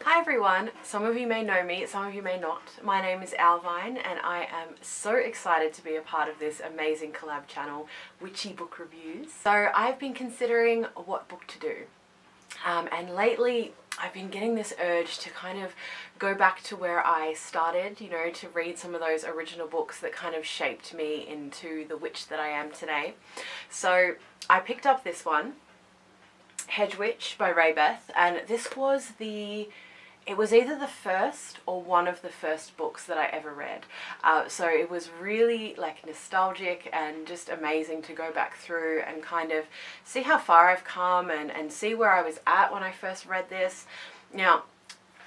Hi everyone, some of you may know me, some of you may not. My name is Alvine and I am so excited to be a part of this amazing collab channel, Witchy Book Reviews. So I've been considering what book to do. And lately I've been getting this urge to kind of go back to where I started, you know, to read some of those original books that kind of shaped me into the witch that I am today. So I picked up this one, Hedge Witch by Rae Beth, and this was it was either the first or one of the first books that I ever read. So it was really like nostalgic and just amazing to go back through and kind of see how far I've come and see where I was at when I first read this. Now,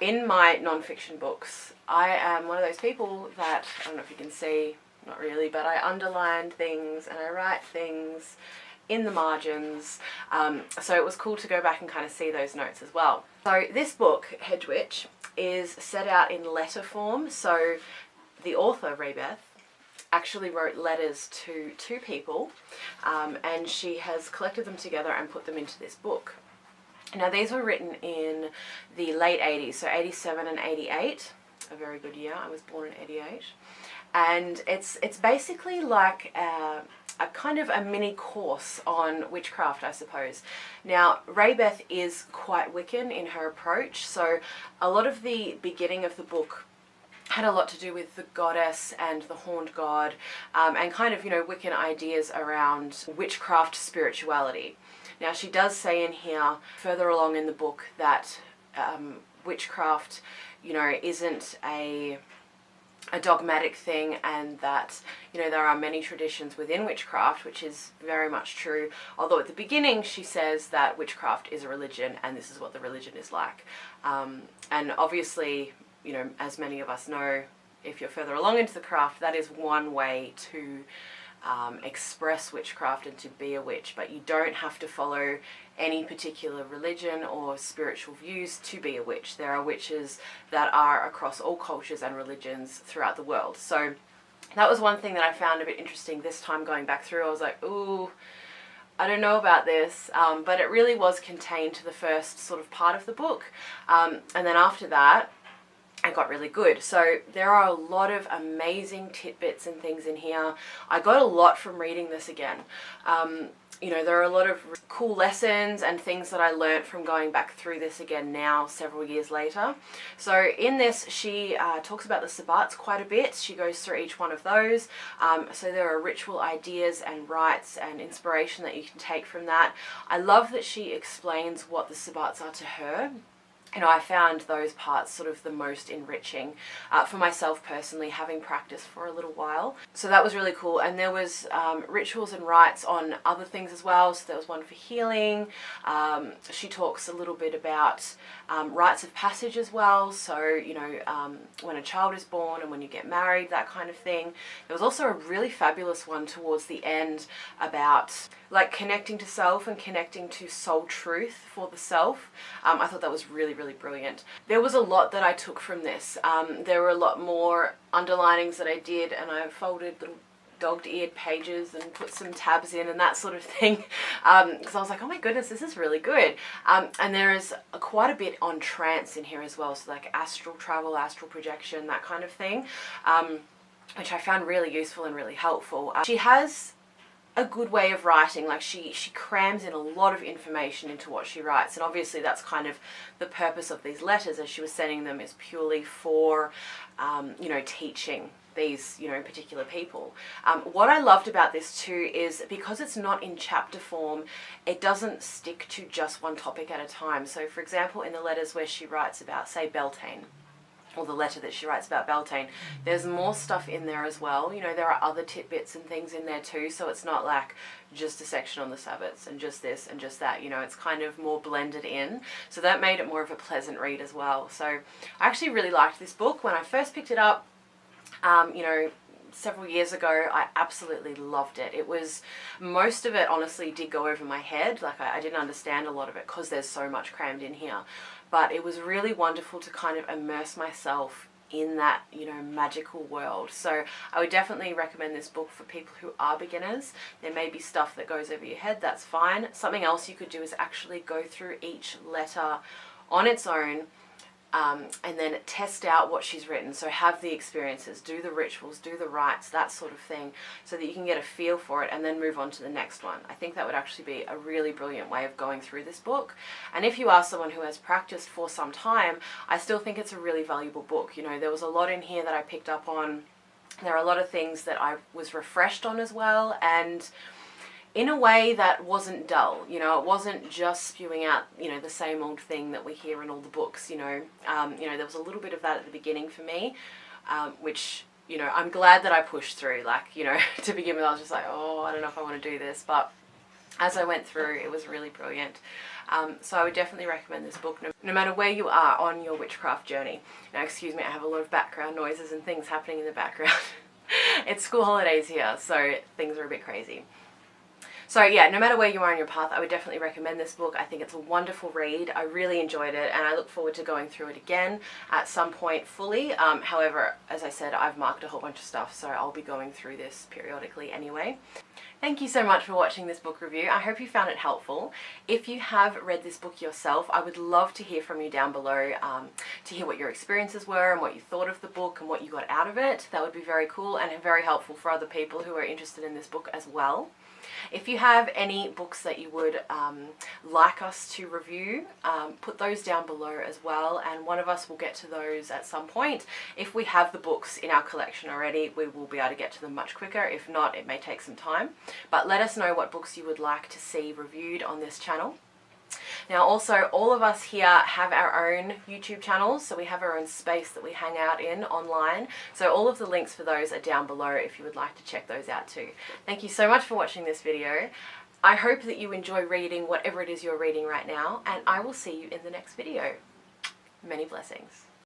in my non-fiction books, I am one of those people that, I don't know if you can see, not really, but I underline things and I write things in the margins, so it was cool to go back and kind of see those notes as well. So this book, Hedge Witch, is set out in letter form. So the author, Rae Beth, actually wrote letters to two people, and she has collected them together and put them into this book. Now these were written in the late 80s, so 87 and 88, a very good year. I was born in 88. And it's basically like a kind of a mini course on witchcraft, I suppose. Now, Rae Beth is quite Wiccan in her approach, so a lot of the beginning of the book had a lot to do with the goddess and the horned god, and kind of, you know, Wiccan ideas around witchcraft spirituality. Now, she does say in here, further along in the book, that witchcraft, you know, isn't a dogmatic thing, and that, you know, there are many traditions within witchcraft, which is very much true, although at the beginning she says that witchcraft is a religion and this is what the religion is like. And obviously, you know, as many of us know, if you're further along into the craft, that is one way to express witchcraft and to be a witch, but you don't have to follow any particular religion or spiritual views to be a witch. There are witches that are across all cultures and religions throughout the world. So that was one thing that I found a bit interesting this time going back through. I was like, ooh, I don't know about this, but it really was contained to the first sort of part of the book, and then after that I got really good. So there are a lot of amazing tidbits and things in here. I got a lot from reading this again. You know, there are a lot of cool lessons and things that I learnt from going back through this again now, several years later. So in this, she talks about the Sabbats quite a bit. She goes through each one of those. So there are ritual ideas and rites and inspiration that you can take from that. I love that she explains what the Sabbats are to her. You know, I found those parts sort of the most enriching for myself personally, having practiced for a little while. So that was really cool. And there was rituals and rites on other things as well. So there was one for healing. She talks a little bit about rites of passage as well. So, you know, when a child is born and when you get married, that kind of thing. There was also a really fabulous one towards the end about like connecting to self and connecting to soul truth for the self. I thought that was really brilliant. There was a lot that I took from this. There were a lot more underlinings that I did, and I folded little dog-eared pages and put some tabs in and that sort of thing, because I was like, oh my goodness, this is really good. And there is quite a bit on trance in here as well, so like astral travel, astral projection, that kind of thing, which I found really useful and really helpful. She has a good way of writing. Like she crams in a lot of information into what she writes, and obviously that's kind of the purpose of these letters as she was sending them, is purely for you know, teaching these, you know, particular people. What I loved about this too is because it's not in chapter form, it doesn't stick to just one topic at a time. So for example, in the letters where she writes about, say, Beltane, or the letter that she writes about Beltane, there's more stuff in there as well. You know, there are other tidbits and things in there too, so it's not like just a section on the Sabbats and just this and just that. You know, it's kind of more blended in, so that made it more of a pleasant read as well. So I actually really liked this book. When I first picked it up, you know, several years ago, I absolutely loved it. It was, most of it honestly did go over my head. Like I didn't understand a lot of it because there's so much crammed in here, but it was really wonderful to kind of immerse myself in that, you know, magical world. So I would definitely recommend this book for people who are beginners. There may be stuff that goes over your head, that's fine. Something else you could do is actually go through each letter on its own and then test out what she's written. So have the experiences, do the rituals, do the rites, that sort of thing, so that you can get a feel for it and then move on to the next one. I think that would actually be a really brilliant way of going through this book. And if you are someone who has practiced for some time, I still think it's a really valuable book. You know, there was a lot in here that I picked up on. There are a lot of things that I was refreshed on as well, and in a way that wasn't dull. You know, it wasn't just spewing out, you know, the same old thing that we hear in all the books, you know. There was a little bit of that at the beginning for me, which, you know, I'm glad that I pushed through. Like, you know, to begin with, I was just like, oh, I don't know if I want to do this, but as I went through, it was really brilliant. So I would definitely recommend this book, no matter where you are on your witchcraft journey. Now, excuse me, I have a lot of background noises and things happening in the background. It's school holidays here, so things are a bit crazy. So yeah, no matter where you are on your path, I would definitely recommend this book. I think it's a wonderful read. I really enjoyed it, and I look forward to going through it again at some point fully. However, as I said, I've marked a whole bunch of stuff, so I'll be going through this periodically anyway. Thank you so much for watching this book review. I hope you found it helpful. If you have read this book yourself, I would love to hear from you down below, to hear what your experiences were and what you thought of the book and what you got out of it. That would be very cool and very helpful for other people who are interested in this book as well. If you have any books that you would like us to review, put those down below as well, and one of us will get to those at some point. If we have the books in our collection already, we will be able to get to them much quicker. If not, it may take some time. But let us know what books you would like to see reviewed on this channel. Now also, all of us here have our own YouTube channels, so we have our own space that we hang out in online. So all of the links for those are down below if you would like to check those out too. Thank you so much for watching this video. I hope that you enjoy reading whatever it is you're reading right now, and I will see you in the next video. Many blessings.